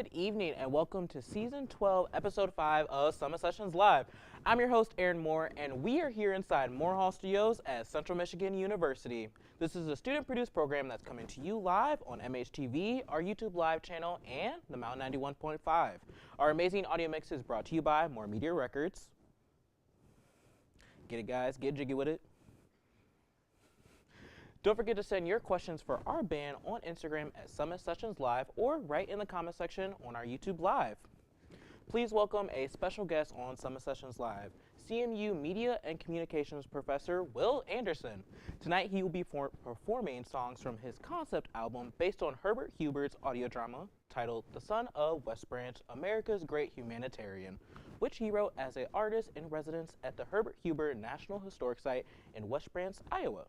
Good evening and welcome to Season 12, Episode 5 of Summit Sessions Live. I'm your host, Aaron Moore, and we are here inside Moore Hall Studios at Central Michigan University. This is a student-produced program that's coming to you live on MHTV, our YouTube Live channel, and the Mountain 91.5. Our amazing audio mix is brought to you by More Media Records. Get it, guys. Get jiggy with it. Don't forget to send your questions for our band on Instagram at Summit Sessions Live or right in the comment section on our YouTube Live. Please welcome a special guest on Summit Sessions Live, CMU Media and Communications Professor Will Anderson. Tonight he will be performing songs from his concept album based on Herbert Hubert's audio drama titled The Son of West Branch, America's Great Humanitarian, which he wrote as an artist in residence at the Herbert Hubert National Historic Site in West Branch, Iowa.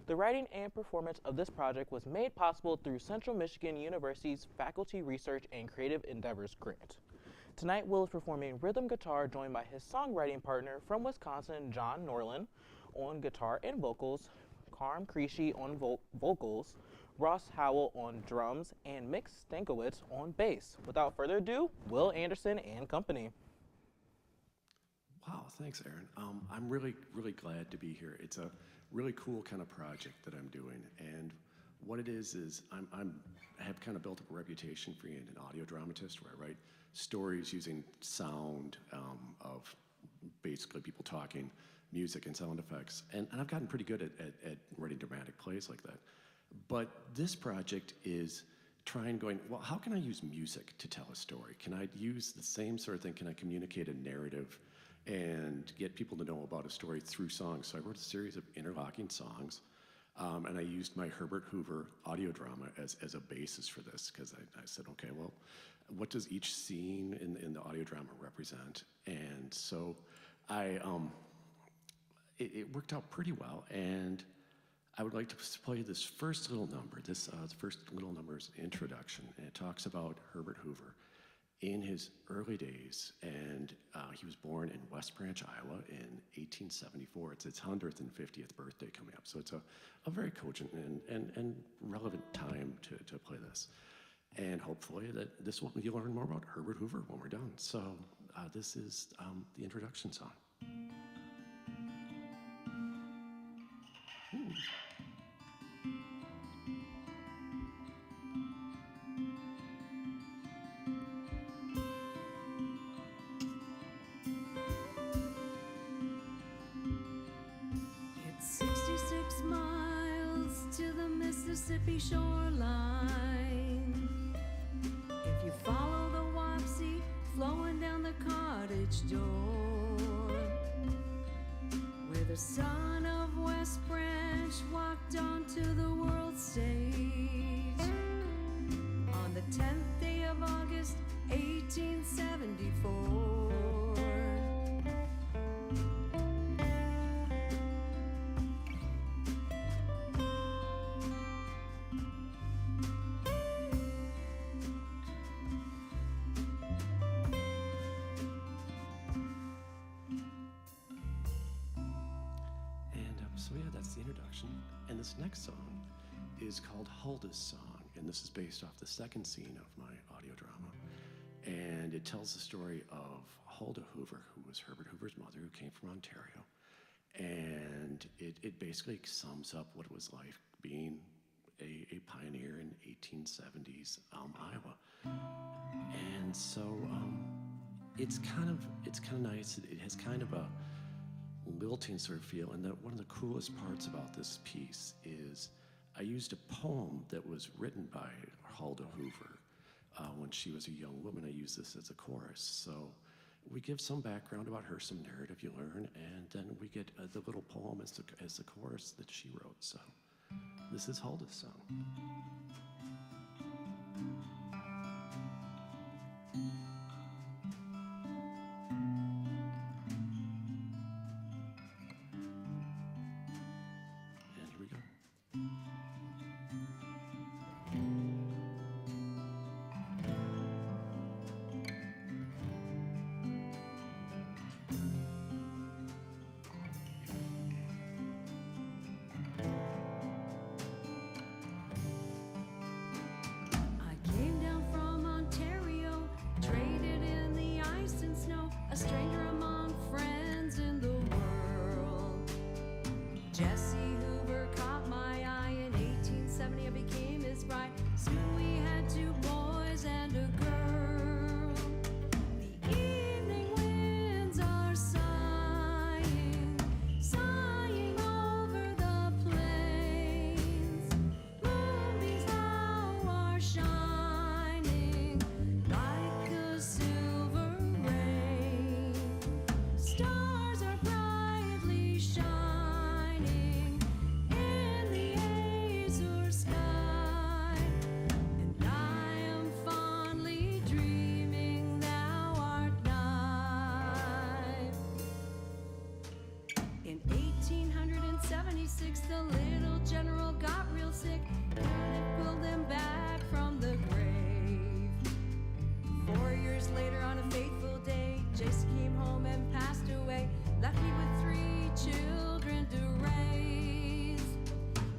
The writing and performance of this project was made possible through Central Michigan University's Faculty Research and Creative Endeavors grant. Tonight, Will is performing rhythm guitar joined by his songwriting partner from Wisconsin, John Norlin, on guitar and vocals, Carm Creasy on vocals, Ross Howell on drums, and Mick Stankiewicz on bass. Without further ado, Will Anderson and company. Wow, thanks, Aaron. I'm really glad to be here. It's a really cool kind of project that I'm doing, and what it is I have kind of built up a reputation for being an audio dramatist, where I write stories using sound of basically people talking, music and sound effects, and I've gotten pretty good at writing dramatic plays like that. But this project is going, well, how can I use music to tell a story? Can I use the same sort of thing? Can I communicate a narrative and get people to know about a story through songs? So I wrote a series of interlocking songs, and I used my Herbert Hoover audio drama as a basis for this, because I said, okay, well, what does each scene in the audio drama represent? And so it worked out pretty well, and I would like to play this first little number. The first little number is an introduction, and it talks about Herbert Hoover in his early days, and he was born in West Branch, Iowa in 1874. It's his 150th birthday coming up, so it's a very cogent and relevant time to play this. And hopefully that you'll learn more about Herbert Hoover when we're done. So this is the introduction song. It's 66 miles to the Mississippi shoreline. If you follow the Wapsie flowing down the cottage door, where the son of West Branch walked onto the world stage on the 10th day of August, 1874. So yeah, that's the introduction. And this next song is called Huldah's Song, and this is based off the second scene of my audio drama. And it tells the story of Huldah Hoover, who was Herbert Hoover's mother, who came from Ontario. And it basically sums up what it was like being a pioneer in 1870s Iowa. And so it's kind of nice. It has kind of a lilting sort of feel, and one of the coolest parts about this piece is I used a poem that was written by Huldah Hoover when she was a young woman. I used this as a chorus, so we give some background about her, some narrative you learn, and then we get the little poem as the chorus that she wrote. So this is Huldah's Song. I came down from Ontario Jesse Hoover caught my eye. In 1870 I became his bride. Soon we had 2 boys and a girl. The evening winds are sighing, sighing over the plains. Moonbeams now are shining like a silver rain. Stars are brightly shining in the azure sky, and I am fondly dreaming thou art nigh. In 1876, the little general got real sick, and it pulled him back from the grave. 4 years later, on a fateful day, Jason came home and passed away, left me with 3 children to raise.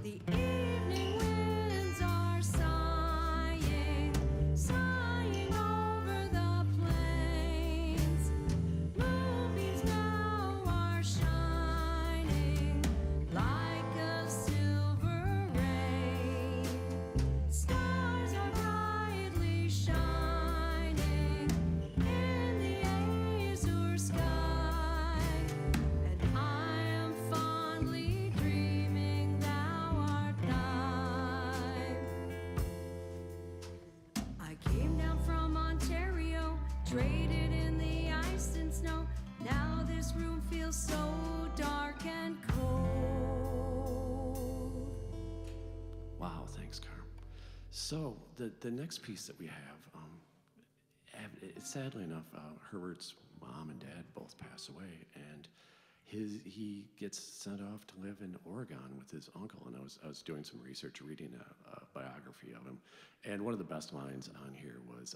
The evening winds are sighing, sighing over the plains. Moonbeams now are shining like a silver rain. Stars are brightly shining in the azure sky, and I am fondly dreaming thou art nigh. I came down from Ontario, traded in the ice and snow. Now this room feels so dark and cold. Wow, thanks, Carm. So the next piece that we have, sadly enough, Herbert's mom and dad both pass away, and he gets sent off to live in Oregon with his uncle. And I was doing some research, reading a biography of him, and one of the best lines on here was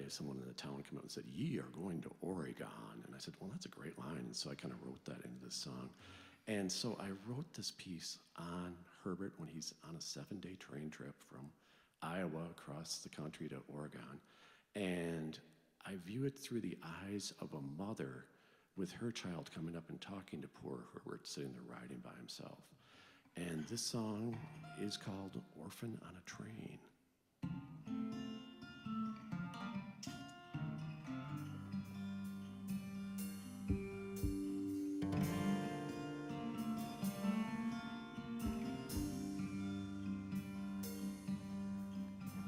someone in the town came out and said, "Ye are going to Oregon," and I said, "Well, that's a great line," and so I kind of wrote that into this song. And so I wrote this piece on Herbert when he's on a 7-day train trip from Iowa across the country to Oregon. And I view it through the eyes of a mother with her child coming up and talking to poor Herbert sitting there riding by himself. And this song is called Orphan on a Train.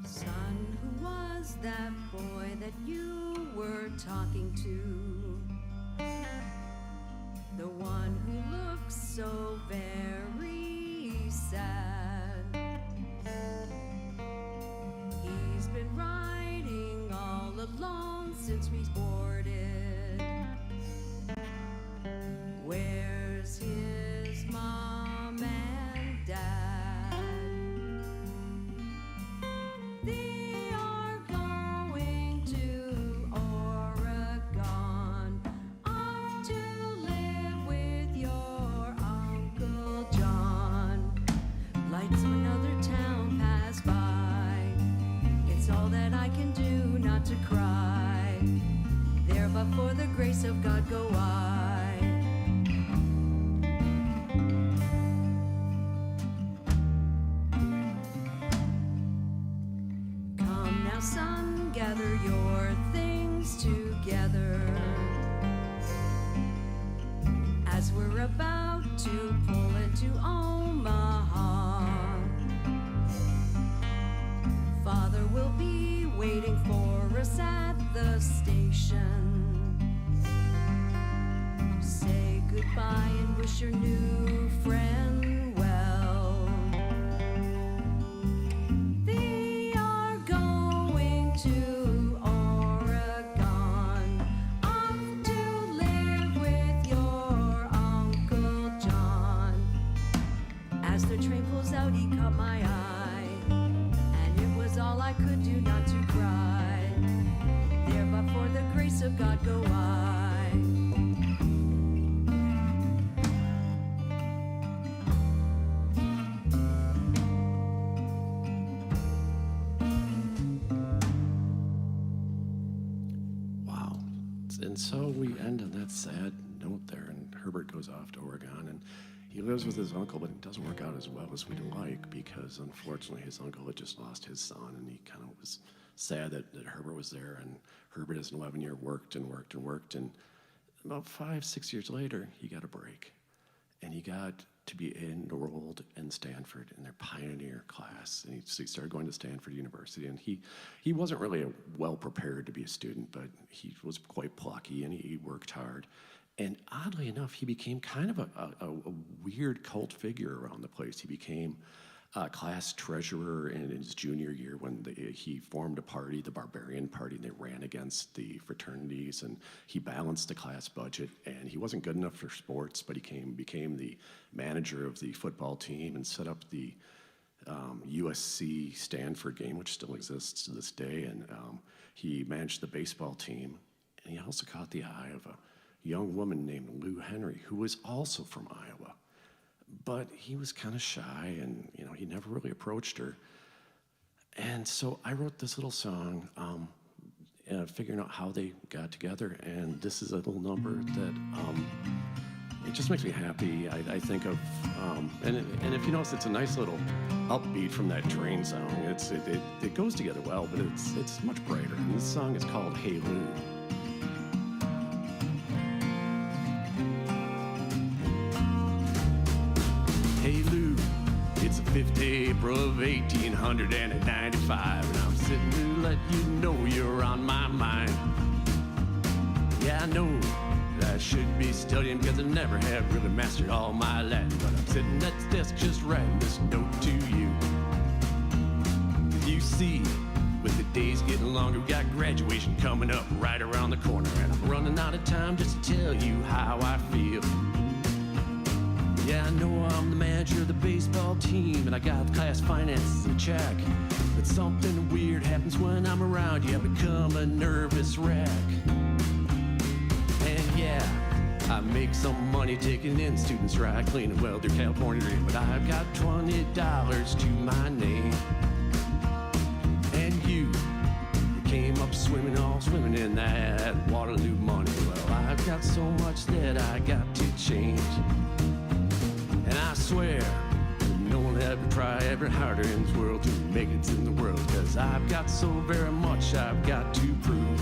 Son, who was that boy that you were talking to? The one who looks so very sad. He's been riding all alone since we boarded. Where's his mom and dad? They are going to Oregon, off to live with your Uncle John. Lights of another town pass by. It's all that I can do not to cry. There, but for the grace of God, go I. Come now, son, gather your things together, as we're about to pull into Omaha. Father will be waiting for us at the station. Say goodbye and wish your new friend well. They are going to Oregon, off to live with your Uncle John. As the train pulls out, he caught my eye, and it was all I could do not to cry. There, but for the grace of God, go I. Wow. And so we end on that sad note there, and Herbert goes off to Oregon, and he lives with his uncle, but it doesn't work out as well as we'd like, because unfortunately his uncle had just lost his son, and he kind of was sad that Herbert was there. And Herbert, as an 11-year, worked, and about 5-6 years later, he got a break, and he got to be enrolled in Stanford in their pioneer class. And so he started going to Stanford University, and he wasn't really well prepared to be a student, but he was quite plucky, and he worked hard. And oddly enough, he became kind of a weird cult figure around the place. He became class treasurer in his junior year when he formed a party, the Barbarian Party, and they ran against the fraternities, and he balanced the class budget. And he wasn't good enough for sports, but he became the manager of the football team and set up the USC Stanford game, which still exists to this day. And he managed the baseball team, and he also caught the eye of a young woman named Lou Henry, who was also from Iowa. But he was kind of shy, and he never really approached her. And so I wrote this little song, figuring out how they got together. And this is a little number that it just makes me happy. I think of, and if you notice, it's a nice little upbeat from that train song. It goes together well, but it's much brighter. And this song is called Hey Lou. Hey Lou, it's the 5th day April of 1895, and I'm sitting to let you know you're on my mind. Yeah, I know that I should be studying because I never have really mastered all my Latin, but I'm sitting at the desk just writing this note to you. You see, with the days getting longer, we got graduation coming up right around the corner, and I'm running out of time just to tell you how I feel. Yeah, I know I'm the manager of the baseball team, and I got the class finances in check. But something weird happens when I'm around you. I become a nervous wreck. And yeah, I make some money taking in students right, cleaning Welder, California dream. But I've got $20 to my name. And you came up swimming in that Waterloo money. Well, I've got so much that I got to change. And I swear, no one will ever try ever harder in this world to make it in the world, cause I've got so very much I've got to prove.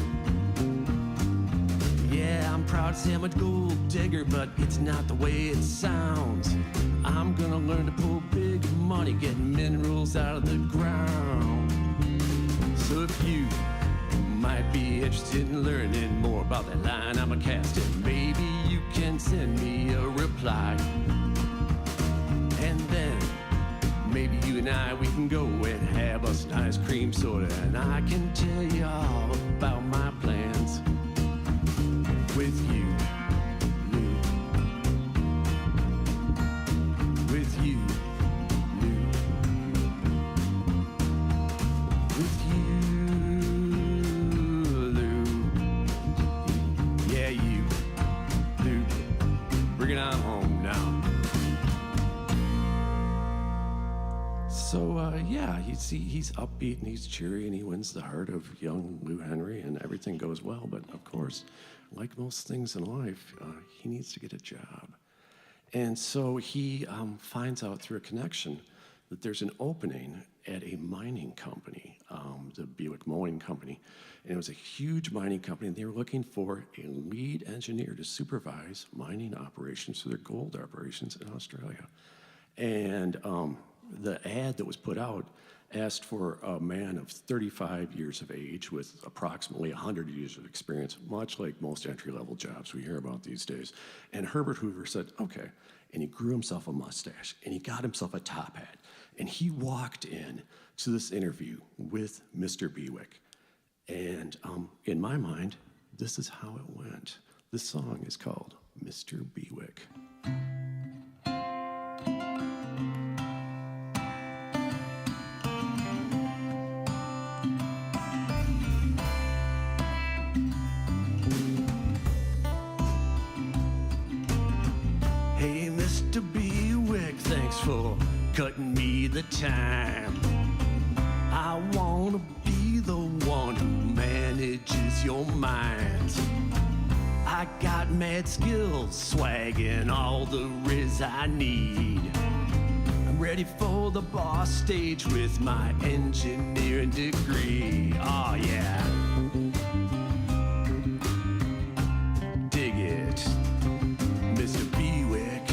Yeah, I'm proud to say I'm a gold digger, but it's not the way it sounds. I'm gonna learn to pull big money, getting minerals out of the ground. So if you might be interested in learning more about that line I'm a casting, maybe you can send me a reply. And then maybe you and I, we can go and have us an ice cream soda, and I can tell you all about my plans with you, Lou. With you, Lou. With you, Lou. Yeah, you, Lou. Bring it on home now. So, yeah, he's upbeat and he's cheery and he wins the heart of young Lou Henry and everything goes well. But, of course, like most things in life, he needs to get a job. And so he finds out through a connection that there's an opening at a mining company, the Buick Mowing Company. And it was a huge mining company, and they were looking for a lead engineer to supervise mining operations for their gold operations in Australia. And the ad that was put out asked for a man of 35 years of age with approximately 100 years of experience, much like most entry-level jobs we hear about these days. And Herbert Hoover said, okay. And he grew himself a mustache, and he got himself a top hat. And he walked in to this interview with Mr. Bewick. And in my mind, this is how it went. This song is called Mr. Bewick. Hey, Mr. Bewick, thanks for cutting me the time. I wanna be the one who manages your mind. I got mad skills, swag, and all the riz I need. I'm ready for the boss stage with my engineering degree. Oh yeah. Dig it, Mr. Bewick.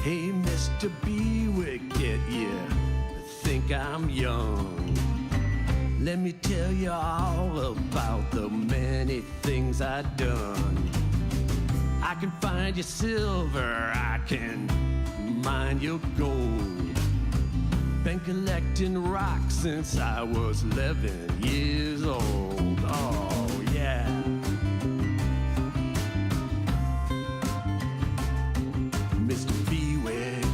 Hey, Mr. Bewick, get ya? Think I'm young. Let me tell you all about the many things I've done. I can find your silver, I can mine your gold. Been collecting rocks since I was 11 years old. Oh, yeah. Mr. Bewick.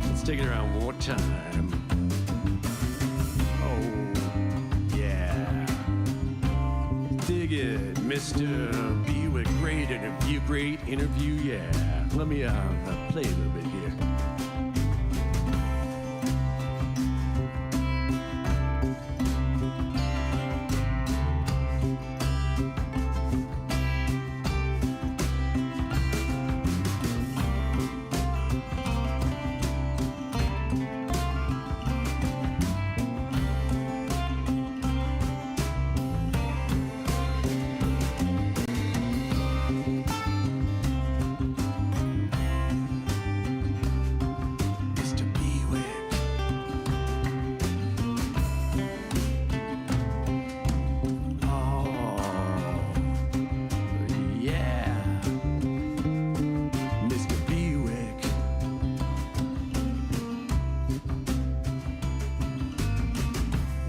Let's take it around one more time. Oh, yeah. Dig it, Mr. Bewick. Great interview, yeah. Let me play a little bit here.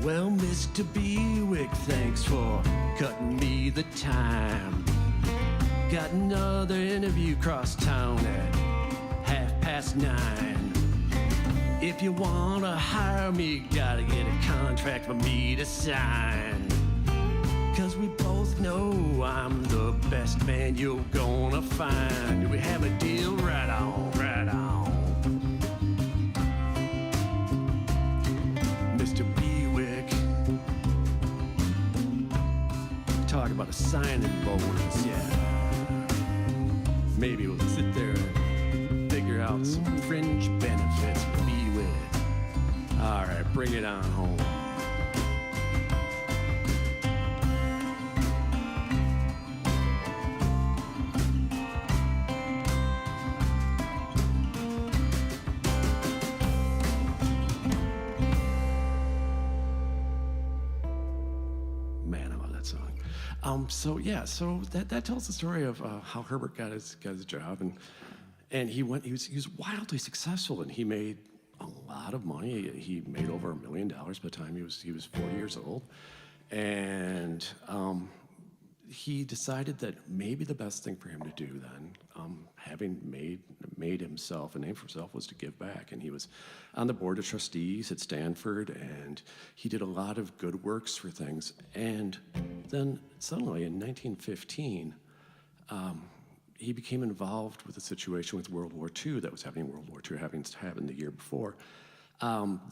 Well, Mr. Bewick, thanks for cutting me the time. Got another interview across town at 9:30. If you wanna hire me, gotta get a contract for me to sign. 'Cause we both know I'm the best man you're gonna find. Do we have a deal? Right on, right on. Mr. Bewick. Talk about a signing bonus, yeah. Maybe we'll sit there and figure out some fringe benefits for Bewick. All right, bring it on home. Man, I love that song. So that tells the story of how Herbert got his job, and he was wildly successful, and he made a lot of money. He made over $1 million by the time he was 40 years old, and he decided that maybe the best thing for him to do then, having made himself a name for himself, was to give back. And he was on the board of trustees at Stanford, and he did a lot of good works for things. And then suddenly in 1915, he became involved with a situation with World War II that was happening. World War II having happened the year before.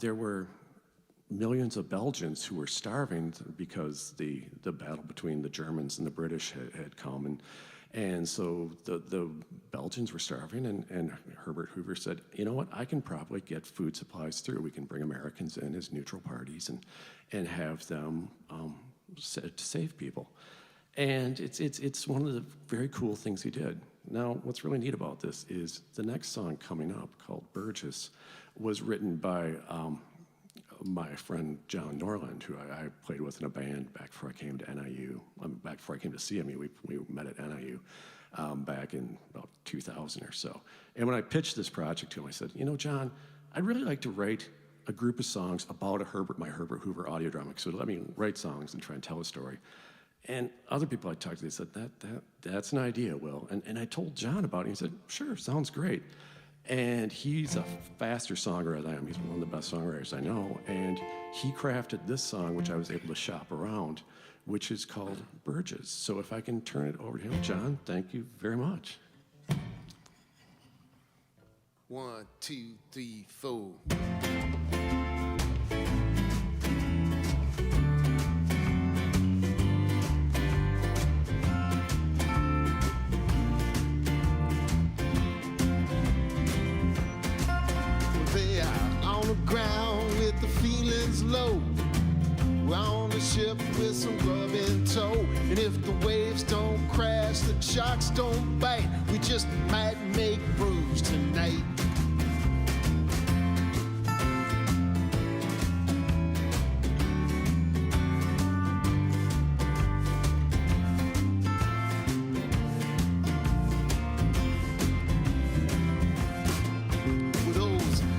There were millions of Belgians who were starving because the battle between the Germans and the British had come, and so the Belgians were starving, and Herbert Hoover said, you know what, I can probably get food supplies through. We can bring Americans in as neutral parties and have them to save people. And it's one of the very cool things he did. Now, what's really neat about this is the next song coming up, called Burgess, was written by my friend John Norland, who I played with in a band back before I came to NIU. Back before I came to CMU, we met at NIU back in about 2000 or so. And when I pitched this project to him, I said, you know, John, I'd really like to write a group of songs about my Herbert Hoover audio drama. So let me write songs and try and tell a story. And other people I talked to, they said, that's an idea, Will. And I told John about it, and he said, sure, sounds great. And he's a faster songwriter than I am. He's one of the best songwriters I know. And he crafted this song, which I was able to shop around, which is called Burgess. So if I can turn it over to him, John, thank you very much. 1, 2, 3, 4. low. We're on a ship with some grub in tow. And if the waves don't crash, the sharks don't bite, we just might make brews tonight.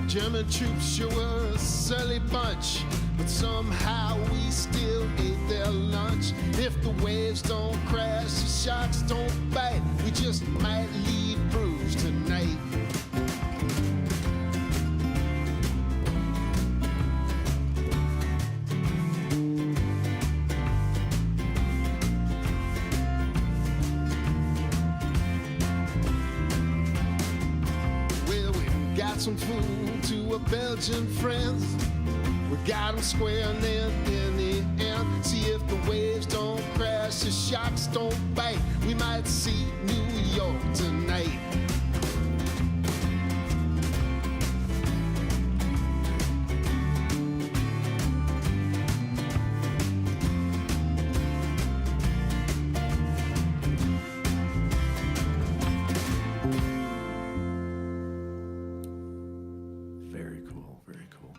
German troops sure were a surly bunch, but somehow we still ate their lunch. If the waves don't crash, the sharks don't bite, we just might leave brews tonight. Well, we got some food to a Belgian friends. We got them squaring in the end. See if the waves don't crash, the sharks don't bite, we might see New York tonight. Very cool, very cool.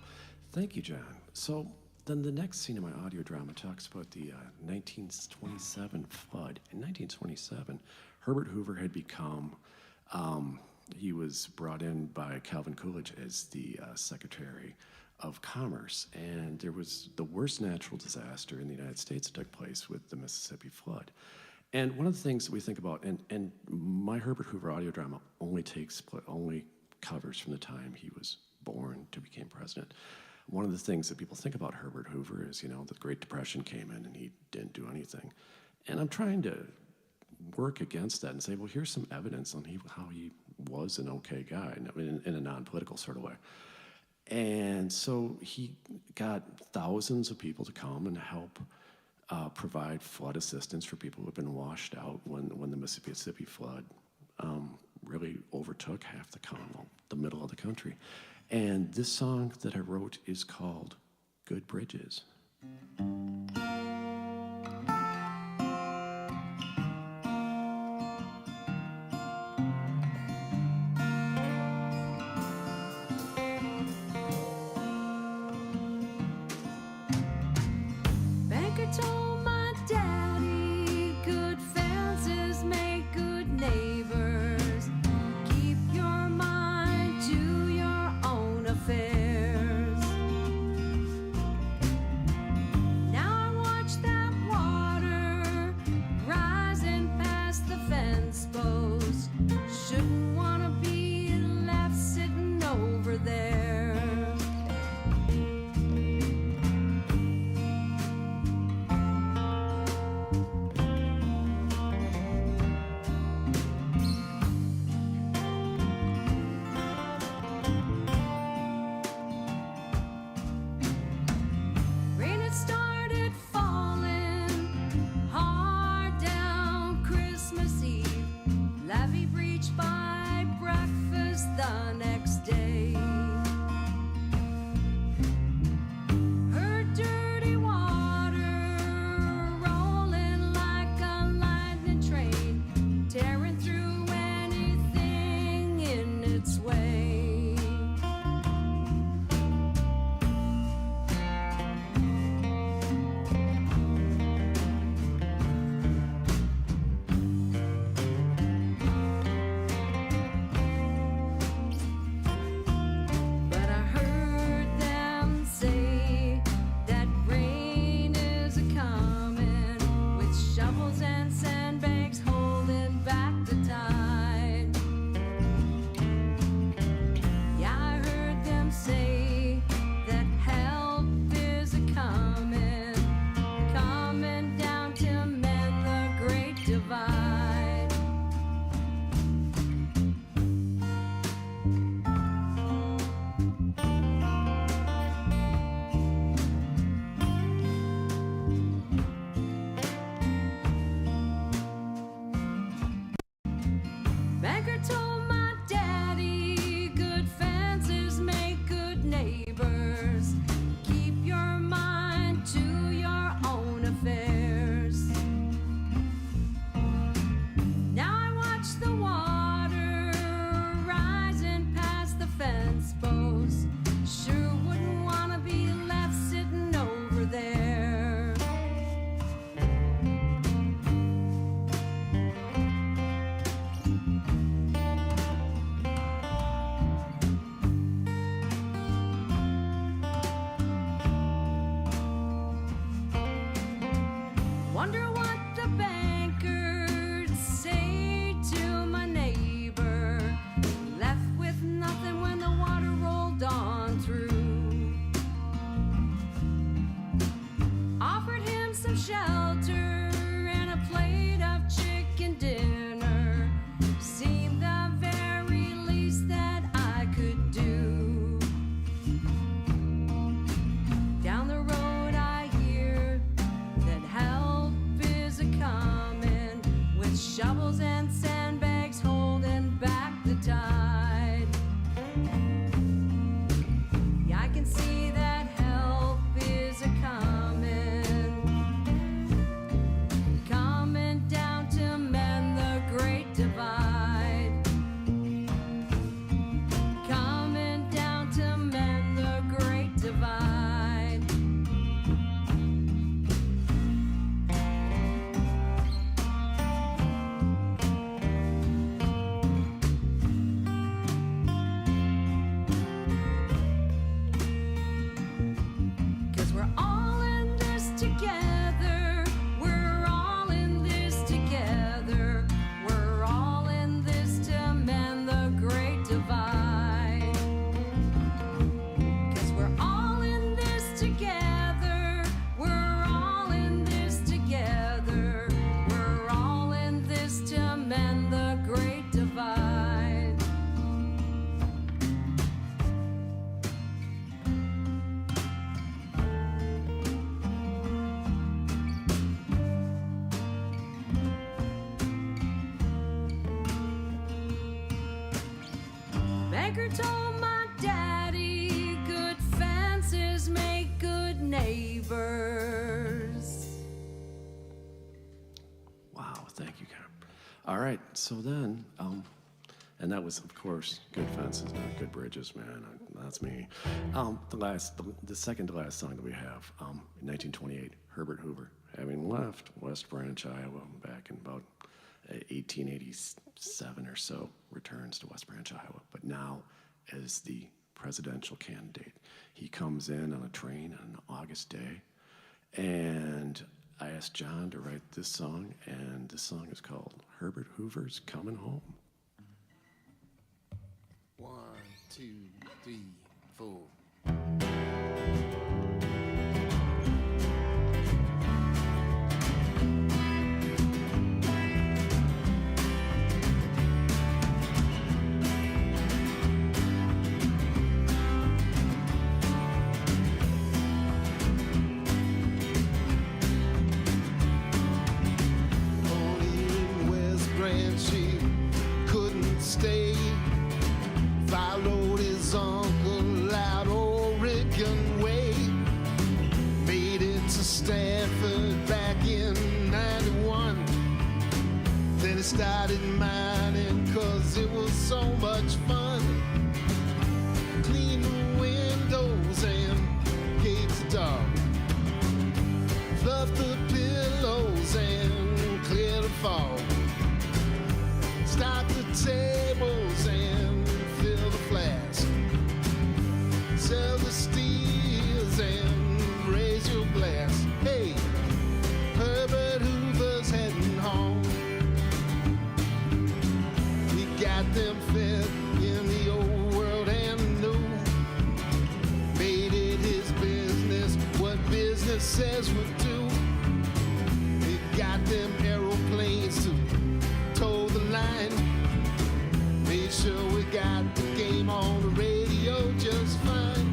Thank you, John. So then the next scene in my audio drama talks about the 1927 flood. In 1927, Herbert Hoover had become, he was brought in by Calvin Coolidge as the Secretary of Commerce, and there was the worst natural disaster in the United States that took place with the Mississippi flood. And one of the things that we think about, and my Herbert Hoover audio drama only covers from the time he was born to became president. One of the things that people think about Herbert Hoover is, the Great Depression came in and he didn't do anything. And I'm trying to work against that and say, well, here's some evidence on how he was an okay guy in a non-political sort of way. And so he got thousands of people to come and help provide flood assistance for people who have been washed out when the Mississippi flood really overtook half the Commonwealth, the middle of the country. And this song that I wrote is called Good Bridges. Banker told my daddy, good fences make good neighbors. Keep your mind to your own affairs. Now I want Wonder what the bankers say to my neighbor, left with nothing when the water rolled on through. Offered him some shelter and a plate of chicken dinner. Seemed the very least that I could do. Down the road I hear that help is a-comin', with shovels and sandbags holding back the tide. Yeah, I can see that help is a-comin', coming down to mend the Great Divide. Coming down to mend the Great Divide. 'Cause we're all in this together. We're all in this together. We're all in this to mend the Great Divide. 'Cause we're all in this together. We're all in this together. We're all in this to mend the Great Divide. Banker told my daddy good fences make good neighbors. Wow, thank you, Cap. All right, so then, and that was, of course, good fences, not good bridges, man. That's me. The second to last song that we have, in 1928, Herbert Hoover, having left West Branch, Iowa, back in about 1887 or so, returns to West Branch, Iowa, but now as the presidential candidate. He comes in on a train on an August day, and I asked John to write this song, and this song is called Herbert Hoover's Coming Home. 1, 2, 3, 4. Only in West Branch he couldn't stay. Followed his uncle out Oregon way. Made it to Stanford back in 91. Then he started mining 'cause it was so much fun. Clean the windows and gave the dog. Fluff the pillows and clear the fog. Stock the tables and fill the flask. Sell the steers and raise your glass. Hey, Herbert Hoover's heading home. He got them fed in the old world and new. Made it his business what business says would do. He got them aeroplanes to toe the line. Made sure we got the game on the radio just fine.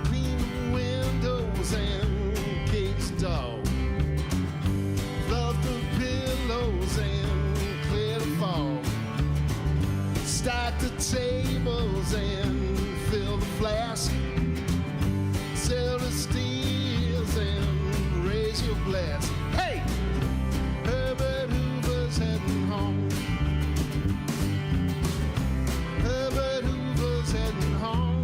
Clean the windows and cage the dog. Fluff the pillows and clear the fog. Stock the tables and fill the flask. Sell the steers and raise your glass. Hey, Herbert Hoover's heading home. Herbert Hoover's heading home.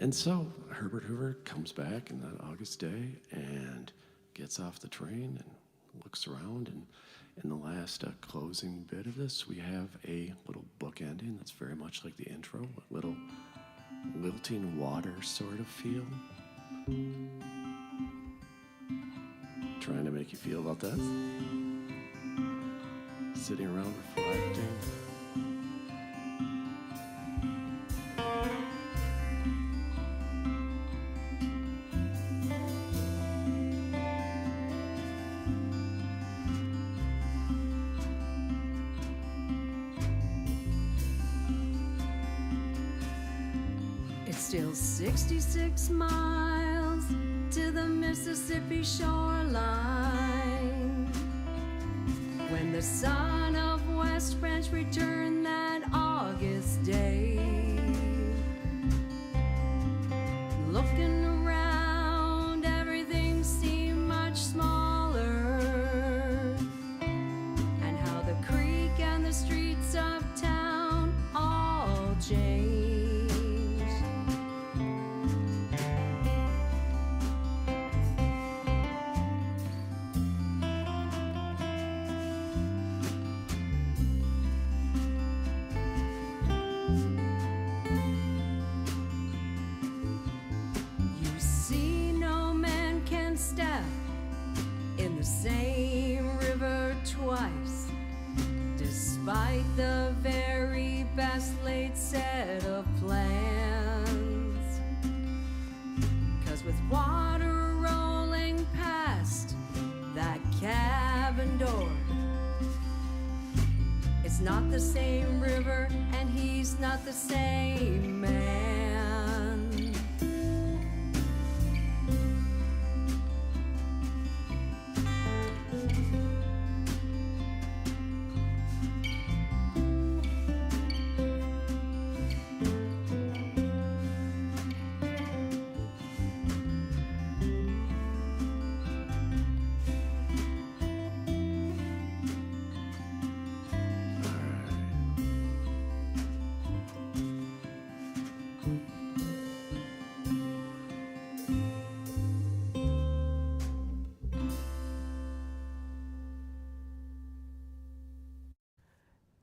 And so Herbert Hoover comes back on that August day and gets off the train and looks around. And in the last closing bit of this, we have a little book ending that's very much like the intro, a little lilting water sort of feel. Trying to make you feel about that. Sitting around reflecting. It's still 66 miles to the Mississippi shoreline. When the son of West Branch returned that August day, looking around, everything seemed much smaller, and how the creek and the streets of town all changed. You see, no man can step in the same river twice, despite the very best laid set of plans. 'Cause with water rolling past that cabin door, it's not the same river and he's not the same man.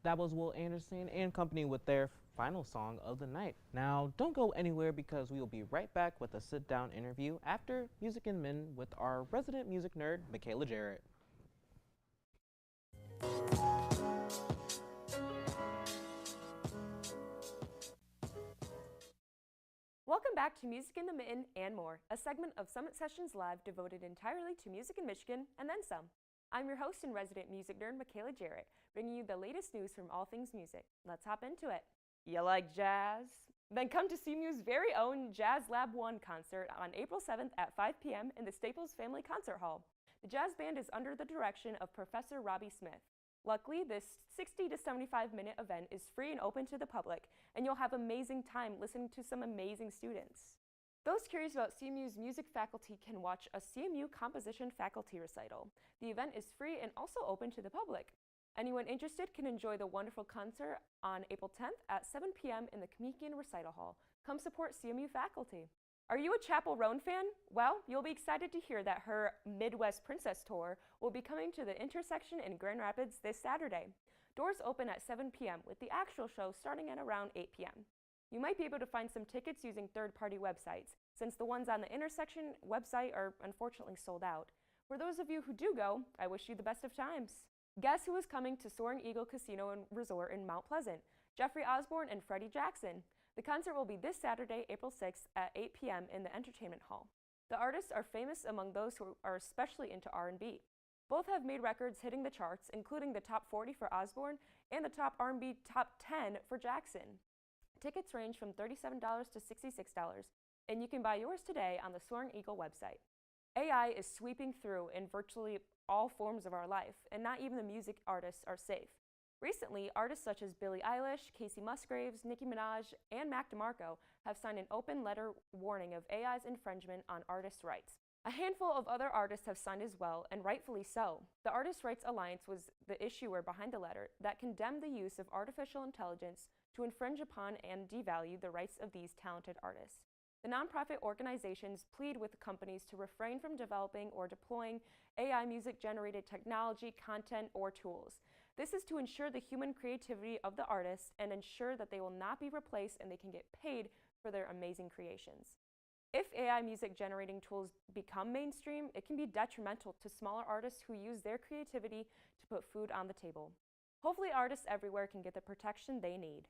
That was Will Anderson and company with their final song of the night. Now, don't go anywhere because we will be right back with a sit-down interview after Music and Men with our resident music nerd, Michaela Jarrett. Welcome back to Music in the Mitten and More, a segment of Summit Sessions Live devoted entirely to music in Michigan and then some. I'm your host and resident music nerd, Michaela Jarrett, bringing you the latest news from all things music. Let's hop into it. You like jazz? Then come to CMU's very own Jazz Lab 1 concert on April 7th at 5 p.m. in the Staples Family Concert Hall. The jazz band is under the direction of Professor Robbie Smith. Luckily, this 60 to 75-minute event is free and open to the public, and you'll have amazing time listening to some amazing students. Those curious about CMU's music faculty can watch a CMU composition faculty recital. The event is free and also open to the public. Anyone interested can enjoy the wonderful concert on April 10th at 7 p.m. in the Kamikian Recital Hall. Come support CMU faculty. Are you a Chappell Roan fan? Well, you'll be excited to hear that her Midwest Princess Tour will be coming to the intersection in Grand Rapids this Saturday. Doors open at 7 p.m. with the actual show starting at around 8 p.m. You might be able to find some tickets using third-party websites, since the ones on the intersection website are unfortunately sold out. For those of you who do go, I wish you the best of times. Guess who is coming to Soaring Eagle Casino and Resort in Mount Pleasant? Jeffrey Osborne and Freddie Jackson. The concert will be this Saturday, April 6th at 8 p.m. in the Entertainment Hall. The artists are famous among those who are especially into R&B. Both have made records hitting the charts, including the top 40 for Osborne and the top R&B top 10 for Jackson. Tickets range from $37 to $66, and you can buy yours today on the Soaring Eagle website. AI is sweeping through in virtually all forms of our life, and not even the music artists are safe. Recently, artists such as Billie Eilish, Casey Musgraves, Nicki Minaj, and Mac DeMarco have signed an open letter warning of AI's infringement on artists' rights. A handful of other artists have signed as well, and rightfully so. The Artists' Rights Alliance was the issuer behind the letter that condemned the use of artificial intelligence to infringe upon and devalue the rights of these talented artists. The nonprofit organizations plead with companies to refrain from developing or deploying AI music-generated technology, content, or tools. This is to ensure the human creativity of the artists and ensure that they will not be replaced and they can get paid for their amazing creations. If AI music generating tools become mainstream, it can be detrimental to smaller artists who use their creativity to put food on the table. Hopefully artists everywhere can get the protection they need.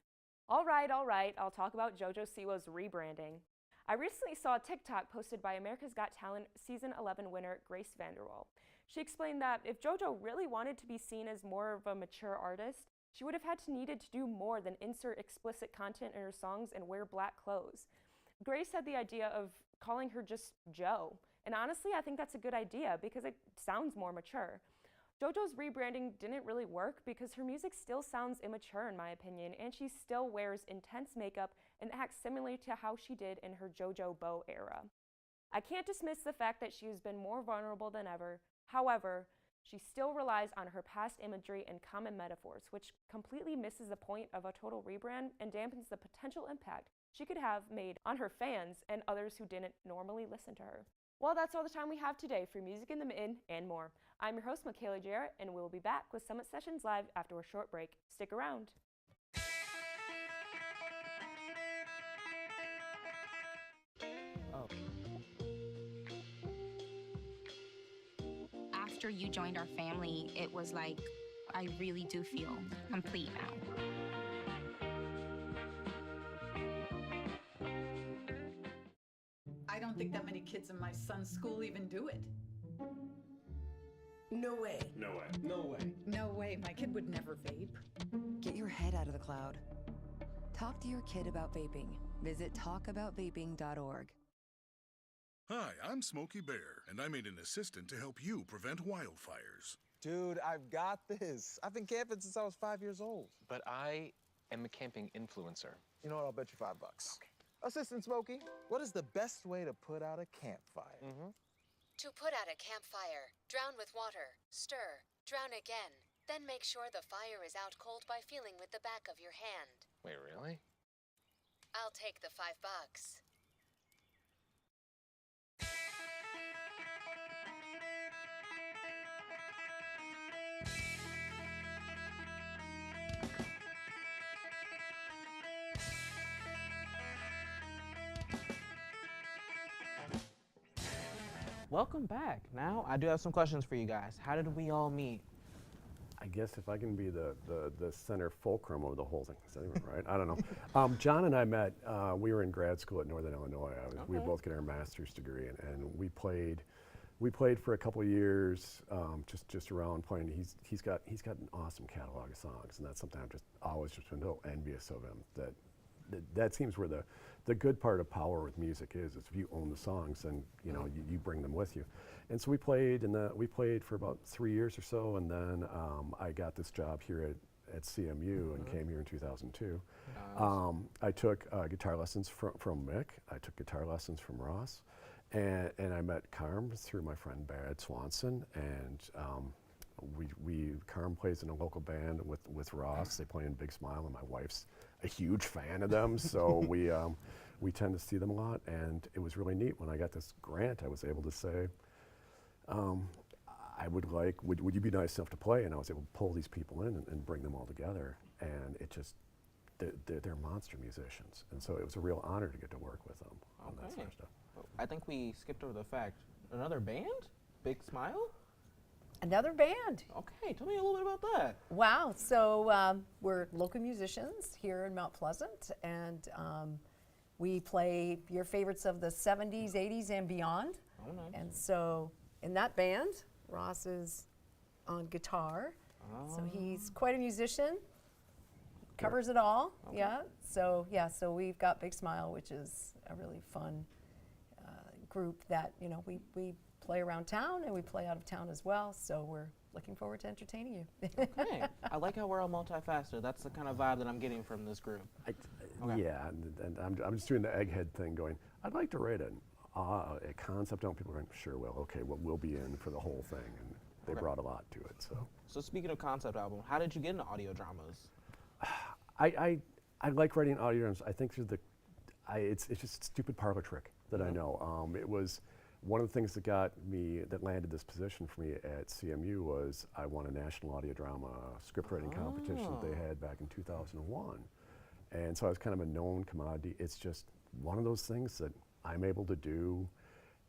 All right, I'll talk about JoJo Siwa's rebranding. I recently saw a TikTok posted by America's Got Talent Season 11 winner Grace Vanderwall. She explained that if JoJo really wanted to be seen as more of a mature artist, she would have needed to do more than insert explicit content in her songs and wear black clothes. Grace had the idea of calling her just Jo, and honestly, I think that's a good idea because it sounds more mature. JoJo's rebranding didn't really work because her music still sounds immature in my opinion, and she still wears intense makeup and acts similarly to how she did in her JoJo Beau era. I can't dismiss the fact that she has been more vulnerable than ever. However, she still relies on her past imagery and common metaphors, which completely misses the point of a total rebrand and dampens the potential impact she could have made on her fans and others who didn't normally listen to her. Well, that's all the time we have today for Music in the Mitten and more. I'm your host, Michaela Jarrett, and we'll be back with Summit Sessions Live after a short break. Stick around. After you joined our family, it was like, I really do feel complete now. I don't think that many kids in my son's school even do it. No way. No way. No way. No way, my kid would never vape. Get your head out of the cloud. Talk to your kid about vaping. Visit talkaboutvaping.org. Hi, I'm Smokey Bear, and I made an assistant to help you prevent wildfires. Dude, I've got this. I've been camping since I was 5 years old. But I am a camping influencer. You know what? I'll bet you $5. Okay. Assistant Smokey, what is the best way to put out a campfire? To put out a campfire, drown with water, stir, drown again. Then make sure the fire is out cold by feeling with the back of your hand. Wait, really? I'll take the $5. Welcome back. Now, I do have some questions for you guys. How did we all meet? I guess if I can be the center fulcrum of the whole thing, is that even right? I don't know. John and I met, we were in grad school at Northern Illinois. We were both getting our master's degree, and we played for a couple of years, just around playing. He's got an awesome catalog of songs, and that's something I've just always just been so envious of him. That seems where the good part of power with music is if you own the songs, then you bring them with you. And so we played for about 3 years or so, and then I got this job here at CMU and came here in 2002. I took guitar lessons from Mick. I took guitar lessons from Ross, and I met Carm through my friend Brad Swanson, and Carm plays in a local band with Ross. They play in Big Smile, and my wife's a huge fan of them, so we tend to see them a lot. And it was really neat when I got this grant. I was able to say, would you be nice enough to play? And I was able to pull these people in and bring them all together. And it just, they're monster musicians, and so it was a real honor to get to work with them on that sort of stuff. I think we skipped over the fact. Another band? Big Smile? Another band. Okay, tell me a little bit about that. Wow, so we're local musicians here in Mount Pleasant, and we play your favorites of the 70s, 80s, and beyond. Oh, nice. And so in that band, Ross is on guitar, so he's quite a musician, covers it all, So we've got Big Smile, which is a really fun group that, we play around town and we play out of town as well, so we're looking forward to entertaining you. Okay, I like how we're all multifaceted. That's the kind of vibe that I'm getting from this group. Yeah, and I'm just doing the egghead thing going, I'd like to write a concept on people going, sure, we'll be in for the whole thing, and they brought a lot to it. So speaking of concept album, how did you get into audio dramas? I like writing audio dramas. I think it's just a stupid parlor trick that I know. It was one of the things that landed this position for me at CMU was I won a national audio drama script writing competition that they had back in 2001. And so I was kind of a known commodity. It's just one of those things that I'm able to do.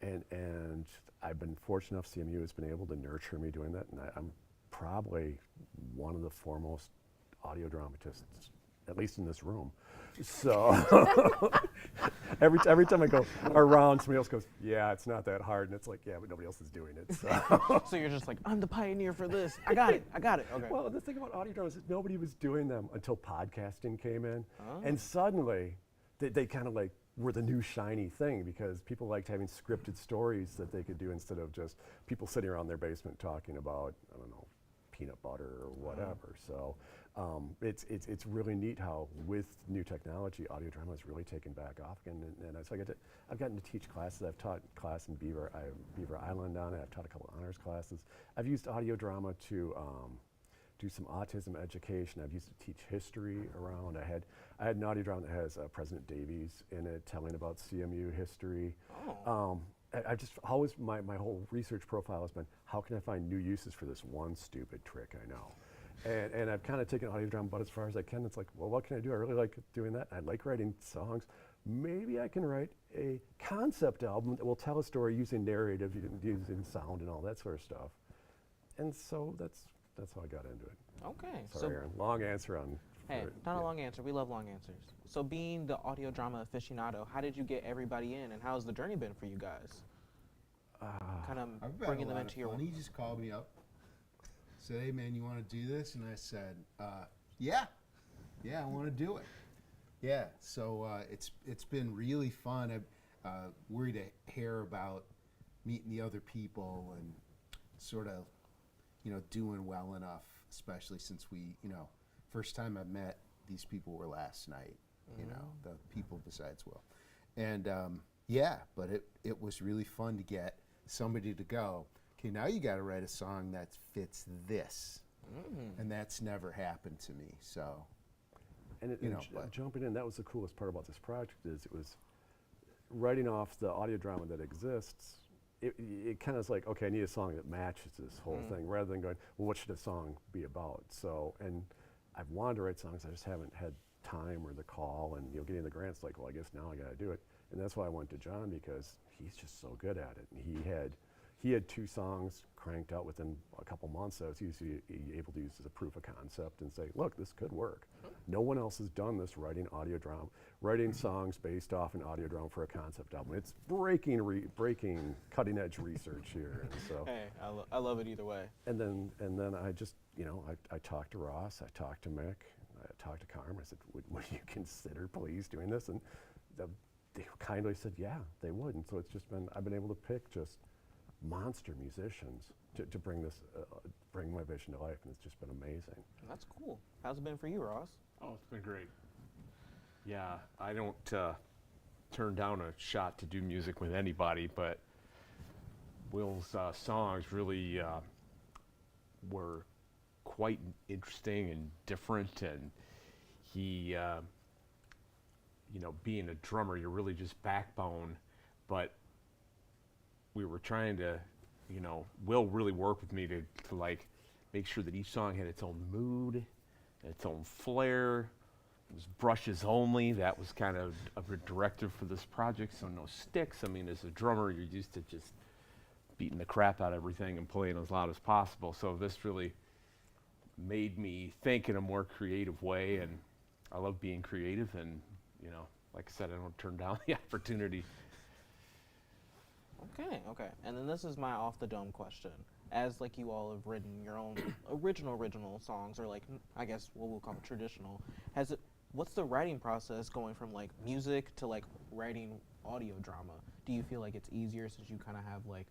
And I've been fortunate enough, CMU has been able to nurture me doing that. And I'm probably one of the foremost audio dramatists, at least in this room. So every time I go around, somebody else goes, yeah, it's not that hard. And it's like, yeah, but nobody else is doing it. So, So you're just like, I'm the pioneer for this. I got it. Okay. Well, the thing about audio dramas is nobody was doing them until podcasting came in. And suddenly, they kind of like were the new shiny thing because people liked having scripted stories that they could do instead of just people sitting around their basement talking about, I don't know, peanut butter or whatever. So it's really neat how with new technology, audio drama has really taken back off again. And so I've gotten to teach classes. I've taught class in Beaver Island down there. I've taught a couple of honors classes. I've used audio drama to do some autism education. I've used it to teach history around. I had an audio drama that has President Davies in it, telling about CMU history. I just always, my whole research profile has been, how can I find new uses for this one stupid trick I know? And I've kind of taken audio drama about as far as I can. It's like, well, what can I do? I really like doing that. I like writing songs. Maybe I can write a concept album that will tell a story using narrative, using sound and all that sort of stuff. And so that's how I got into it. Okay. Sorry, Aaron. Long answer on... Hey, not a long answer. We love long answers. So being the audio drama aficionado, how did you get everybody in, and how's the journey been for you guys? Kind of bringing them into your... He just called me up, said, hey, man, you want to do this? And I said, yeah, I want to do it. Yeah, so it's been really fun. I'm worried to hear about meeting the other people and sort of, doing well enough, especially since we, first time I met these people were last night, the people besides Will. And but it was really fun to get somebody to go, okay, now you got to write a song that fits this. And that's never happened to me, so. And jumping in, that was the coolest part about this project is it was writing off the audio drama that exists. It kind of is like, okay, I need a song that matches this whole thing, rather than going, well, what should a song be about? So, and I've wanted to write songs, I just haven't had time or the call, and getting the grants, like, well, I guess now I got to do it. And that's why I went to John, because he's just so good at it. And he had 2 songs cranked out within a couple months, so I was usually able to use as a proof of concept and say, look, this could work. No one else has done this, writing audio drama, writing songs based off an audio drama for a concept album. It's breaking cutting edge research here. And so, hey, I love it either way. And then I just, I talked to Ross, I talked to Mick, I talked to Carm. I said, would you consider please doing this? And they kindly said, yeah, they would. And so it's just been, I've been able to pick just monster musicians to bring my vision to life, and it's just been amazing. That's cool. How's it been for you, Ross? Oh, it's been great. Yeah, I don't turn down a shot to do music with anybody, but Will's songs really were quite interesting and different, and he, being a drummer, you're really just backbone, but we were trying to, Will really worked with me to like make sure that each song had its own mood, its own flair. It was brushes only. That was kind of a directive for this project, so no sticks. I mean, as a drummer, you're used to just beating the crap out of everything and playing as loud as possible. So this really made me think in a more creative way, and I love being creative, and like I said, I don't turn down the opportunity. Okay. And then this is my off the dome question. As like you all have written your own original songs, or like I guess what we'll call traditional, what's the writing process going from like music to like writing audio drama? Do you feel like it's easier since you kind of have like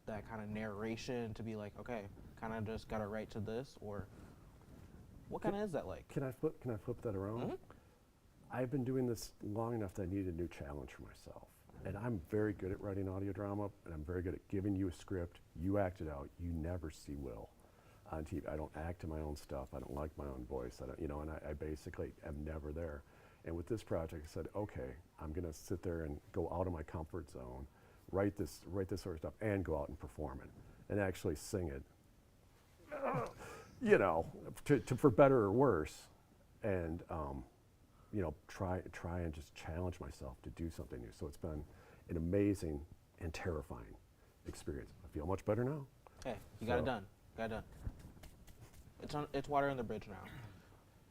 that kind of narration to be like, okay, kind of just gotta write to this, or what kind of is that like? Can I flip that around? I've been doing this long enough that I need a new challenge for myself. And I'm very good at writing audio drama, and I'm very good at giving you a script, you act it out. You never see Will on TV. I don't act to my own stuff. I don't like my own voice. I don't, and I basically am never there. And with this project, I said, okay, I'm going to sit there and go out of my comfort zone, write this sort of stuff, and go out and perform it, and actually sing it, you know, for better or worse, and you know, try and just challenge myself to do something new. So it's been an amazing and terrifying experience. I feel much better now. Hey, you got it done. Got it done. It's water on the bridge now.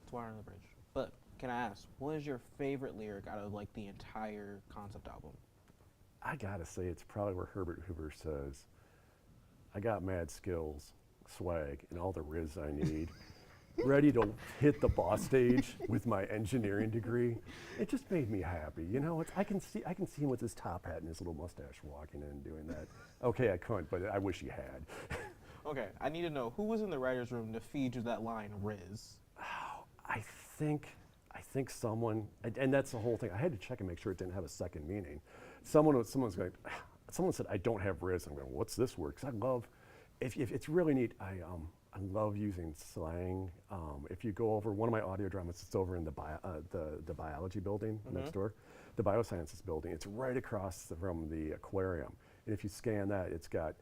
It's water on the bridge. But can I ask, what is your favorite lyric out of like the entire concept album? I gotta say, it's probably where Herbert Hoover says, "I got mad skills, swag, and all the riz I need." Ready to hit the boss stage with my engineering degree. It just made me happy. You know, I can see him with his top hat and his little mustache walking in and doing that. Okay, I couldn't, but I wish he had. Okay, I need to know, who was in the writer's room to feed you that line, Riz? Oh, I think someone, and that's the whole thing. I had to check and make sure it didn't have a second meaning. Someone said, "I don't have Riz." I'm going, what's this word? Because I love, if it's really neat, I love using slang. If you go over one of my audio dramas, it's over in the biology building next door, the biosciences building. It's right across from the aquarium. And if you scan that, it's got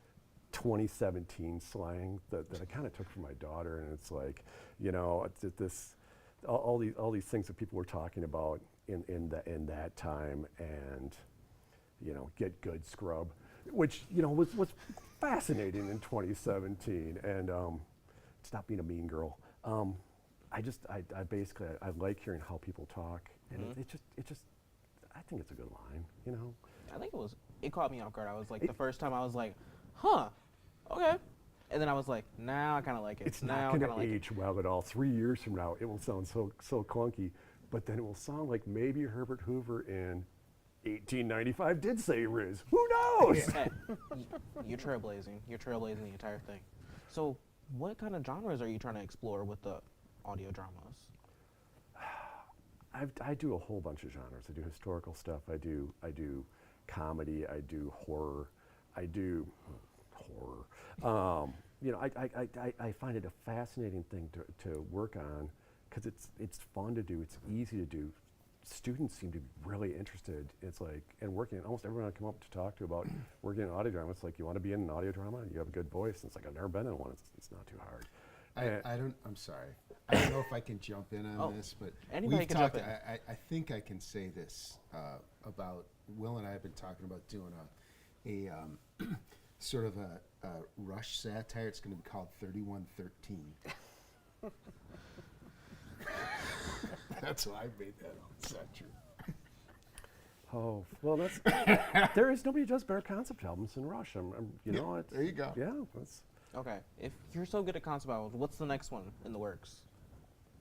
2017 slang that I kind of took from my daughter, and it's like, you know, all these things that people were talking about in that time, and you know, get good scrub, which you know was fascinating in 2017, and stop being a mean girl. I basically like hearing how people talk, and it just I think it's a good line, you know. I think it caught me off guard. I was like, the first time I was like, huh, okay. And then I was like, now I kind of like it. It's not going to age well at all. 3 years from now, it will sound so clunky, but then it will sound like maybe Herbert Hoover in 1895 did say Riz. Who knows? Hey, you're trailblazing. You're trailblazing the entire thing. So what kind of genres are you trying to explore with the audio dramas? I do a whole bunch of genres. I do historical stuff. I do comedy. I do horror. I do horror. You know, I find it a fascinating thing to work on because it's fun to do. It's easy to do. Students seem to be really interested. It's like, and working, almost everyone I come up to talk to about working in audio drama, it's like, you want to be in an audio drama? You have a good voice. And it's like, I've never been in one. It's not too hard. I'm sorry. I don't know if I can jump in on this, but anybody can jump in. I think I can say this about Will and I have been talking about doing a sort of a Rush satire. It's going to be called 3113. That's why I made that up. It's not true. Oh, well, there is nobody who does better concept albums than Rush. You know, there you go. Yeah. Okay, if you're so good at concept albums, what's the next one in the works?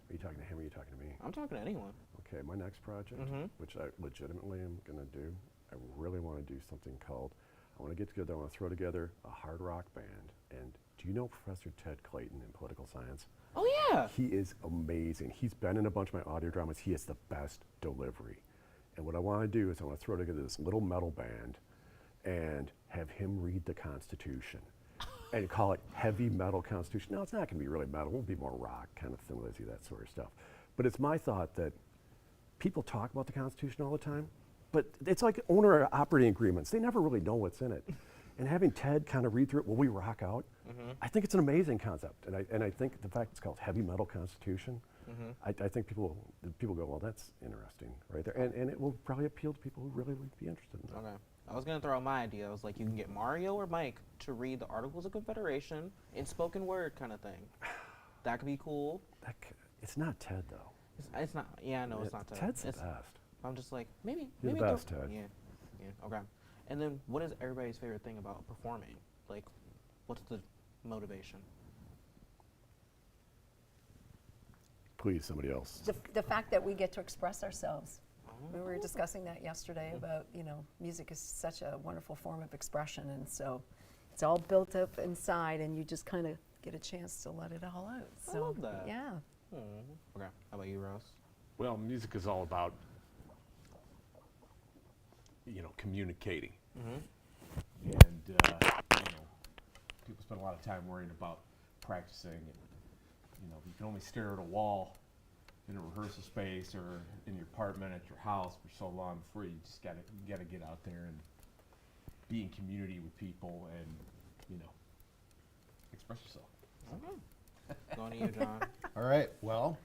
Are you talking to him or are you talking to me? I'm talking to anyone. Okay, my next project, which I legitimately am going to do, I really want to do something called, I want to get together, I want to throw together a hard rock band. And do you know Professor Ted Clayton in political science? Oh, yeah. He is amazing. He's been in a bunch of my audio dramas. He has the best delivery. And what I want to do is I want to throw together this little metal band and have him read the Constitution and call it heavy metal Constitution. Now, it's not going to be really metal. It'll be more rock, kind of Thin Lizzy, that sort of stuff. But it's my thought that people talk about the Constitution all the time, but it's like owner operating agreements. They never really know what's in it. And having Ted kind of read through it while we rock out, I think it's an amazing concept. And I think the fact it's called Heavy Metal Constitution, I think people go, well, that's interesting right there. And it will probably appeal to people who really would be interested in that. Okay. I was going to throw out my idea. I was like, you can get Mario or Mike to read the Articles of Confederation in spoken word kind of thing. That could be cool. It's not Ted, though. It's not. Yeah, no, it's not Ted. Ted's the best. I'm just like, maybe. You're the best, Ted. Yeah, okay. And then what is everybody's favorite thing about performing? Like, what's the motivation? Please, somebody else. The fact that we get to express ourselves. We were discussing that yesterday about, you know, music is such a wonderful form of expression, and so it's all built up inside, and you just kind of get a chance to let it all out. So, I love that. Yeah. Okay. How about you, Ross? Well, music is all about, you know, communicating. And, you know, people spend a lot of time worrying about practicing. And, you know, you can only stare at a wall in a rehearsal space or in your apartment at your house for so long before you just gotta get out there and be in community with people and, you know, express yourself. Okay. Going to you, John. All right. Well,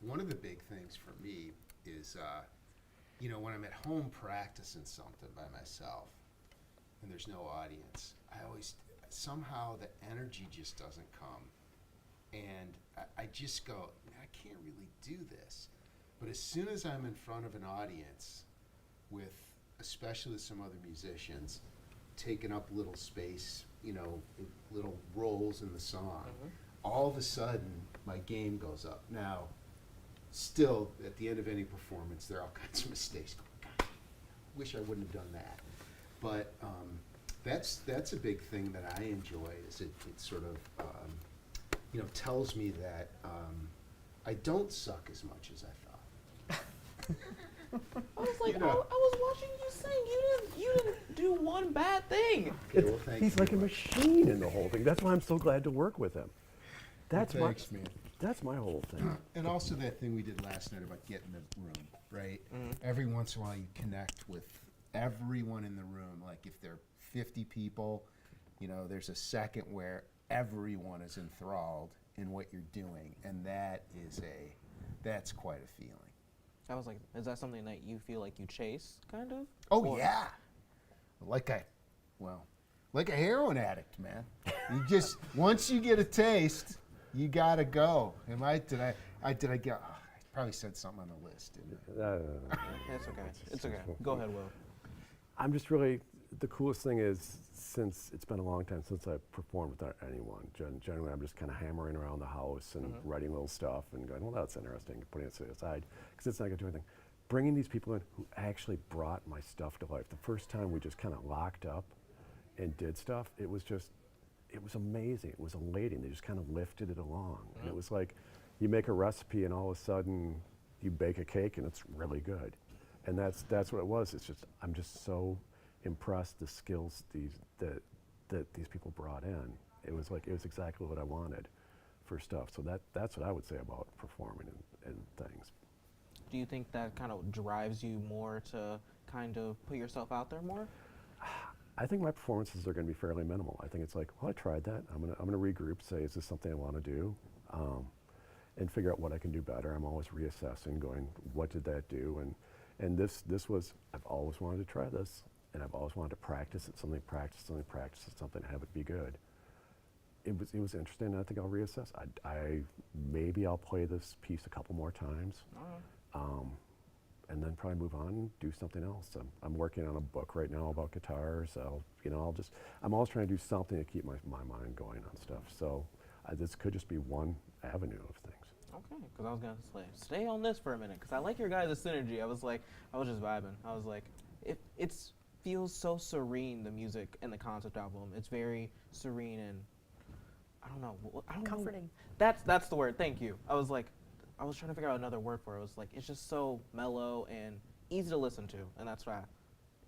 one of the big things for me is, you know, when I'm at home practicing something by myself and there's no audience, I always, somehow the energy just doesn't come. And I just go, I can't really do this. But as soon as I'm in front of an audience with, especially with some other musicians, taking up little space, you know, little roles in the song, all of a sudden my game goes up. Now, still, at the end of any performance, there are all kinds of mistakes. God, wish I wouldn't have done that. But that's a big thing that I enjoy. Is it sort of you know, tells me that I don't suck as much as I thought. I was like, I was watching you sing. You didn't do one bad thing. Okay, well, thank He's you like a very much. machine in the whole thing. That's why I'm so glad to work with him. That's Well, thanks, man. That's my whole thing. And also that thing we did last night about getting the room, right? Every once in a while you connect with everyone in the room. Like if there are 50 people, you know, there's a second where everyone is enthralled in what you're doing. And that's quite a feeling. I was like, is that something that you feel like you chase, kind of? Oh, Or- yeah. Like a heroin addict, man. You just, once you get a taste, you gotta go. Did I get, I probably said something on the list, didn't I? It's okay. It's okay. Go ahead, Will. I'm just really, the coolest thing is, since it's been a long time since I've performed without anyone, generally I'm just kind of hammering around the house and writing little stuff and going, well, that's interesting, putting it aside, because it's not going to do anything. Bringing these people in who actually brought my stuff to life. The first time we just kind of locked up and did stuff, it was amazing. It was elating. They just kind of lifted it along. And it was like, you make a recipe and all of a sudden you bake a cake and it's really good. And that's what it was. It's just, I'm just so impressed the skills that these people brought in. It was exactly what I wanted for stuff. So that's what I would say about performing and things. Do you think that kind of drives you more to kind of put yourself out there more? I think my performances are going to be fairly minimal. I think it's like, well, I tried that. I'm gonna regroup, say, is this something I want to do, and figure out what I can do better. I'm always reassessing, going, what did that do? And this was, I've always wanted to try this, and I've always wanted to practice at something, have it be good. It was interesting. I think I'll reassess. Maybe I'll play this piece a couple more times. And then probably move on and do something else. I'm working on a book right now about guitars. I'm always trying to do something to keep my mind going on stuff. So this could just be one avenue of things. Okay, because I was going to stay on this for a minute, because I like your guys' synergy. I was just vibing. I was like, it feels so serene, the music and the concept album. It's very serene and, I don't know. Comforting. That's the word, thank you. I was trying to figure out another word for it. It was like, it's just so mellow and easy to listen to, and that's why.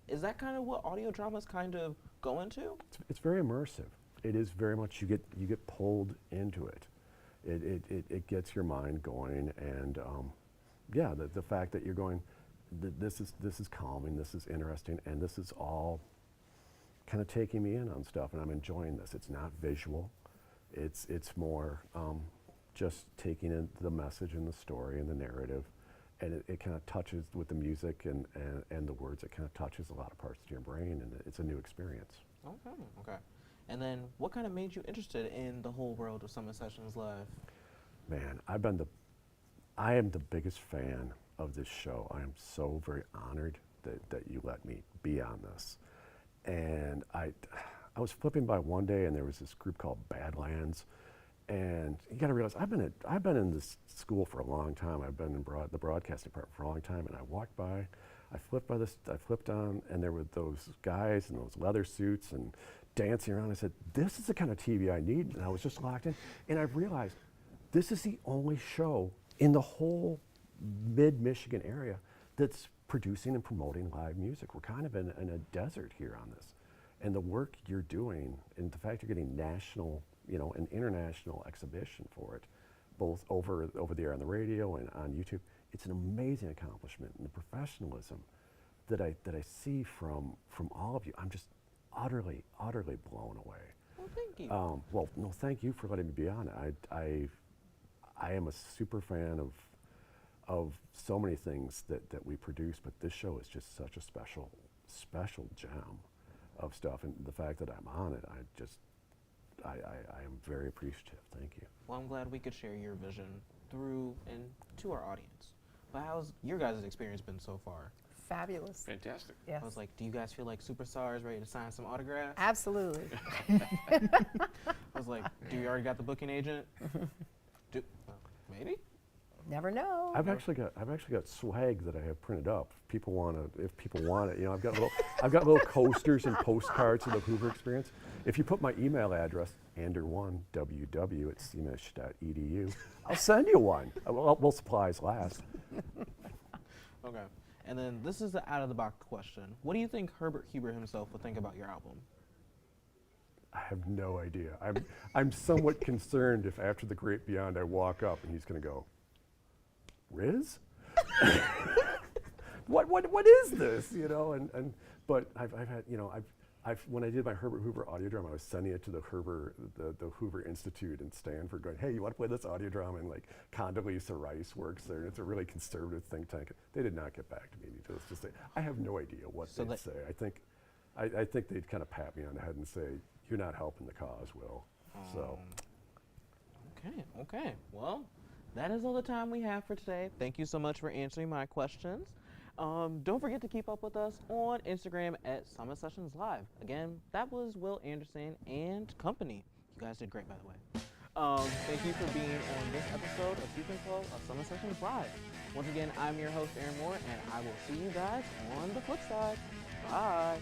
Is that kind of what audio dramas kind of go into? It's very immersive. It is very much, you get pulled into it. It gets your mind going, and yeah, the fact that you're going, this is calming, this is interesting, and this is all kind of taking me in on stuff, and I'm enjoying this. It's not visual. It's more just taking in the message and the story and the narrative, and it kind of touches with the music and the words. It kind of touches a lot of parts of your brain, and it's a new experience. Okay. And then, what kind of made you interested in the whole world of Summit Sessions Live? Man, I am the biggest fan of this show. I am so very honored that you let me be on this. And I was flipping by one day, and there was this group called Badlands. And you got to realize, I've been in this school for a long time. I've been in the broadcast department for a long time. And I walked by, I flipped on, and there were those guys in those leather suits and dancing around. I said, this is the kind of TV I need. And I was just locked in. And I realized, this is the only show in the whole mid-Michigan area that's producing and promoting live music. We're kind of in a desert here on this. And the work you're doing, and the fact you're getting national, an international exhibition for it, both over the air on the radio and on YouTube. It's an amazing accomplishment, and the professionalism that I see from all of you, I'm just utterly blown away. Well, thank you. Well, no, thank you for letting me be on it. I am a super fan of so many things that we produce, but this show is just such a special gem of stuff, and the fact that I'm on it, I am very appreciative. Thank you. Well, I'm glad we could share your vision through and to our audience. But how's your guys' experience been so far? Fabulous. Fantastic. Yes. I was like, do you guys feel like superstars ready to sign some autographs? Absolutely. I was like, do you already got the booking agent? Maybe. Never know. I've actually got swag that I have printed up. If people want it, you know, I've got little coasters and postcards of the Hoover experience. If you put my email address, ander1ww@cmish.edu, I'll send you one. Well, supplies last. Okay. And then this is the out-of-the-box question. What do you think Herbert Huber himself would think about your album? I have no idea. I'm somewhat concerned if after The Great Beyond I walk up and he's going to go, Riz? what is this? You know, but I've had, you know, when I did my Herbert Hoover audio drama, I was sending it to the Hoover Institute in Stanford, going, hey, you want to play this audio drama? And like Condoleezza Rice works there, and it's a really conservative think tank. They did not get back to me. Let's just say, I have no idea what they'd say. I think they'd kind of pat me on the head and say, you're not helping the cause, Will. So. Okay. Well, that is all the time we have for today. Thank you so much for answering my questions. Don't forget to keep up with us on Instagram at Summit Sessions Live. Again, that was Will Anderson and company. You guys did great, by the way. Thank you for being on this episode of Season 12 of Summit Sessions Live. Once again, I'm your host, Aaron Moore, and I will see you guys on the flip side. Bye.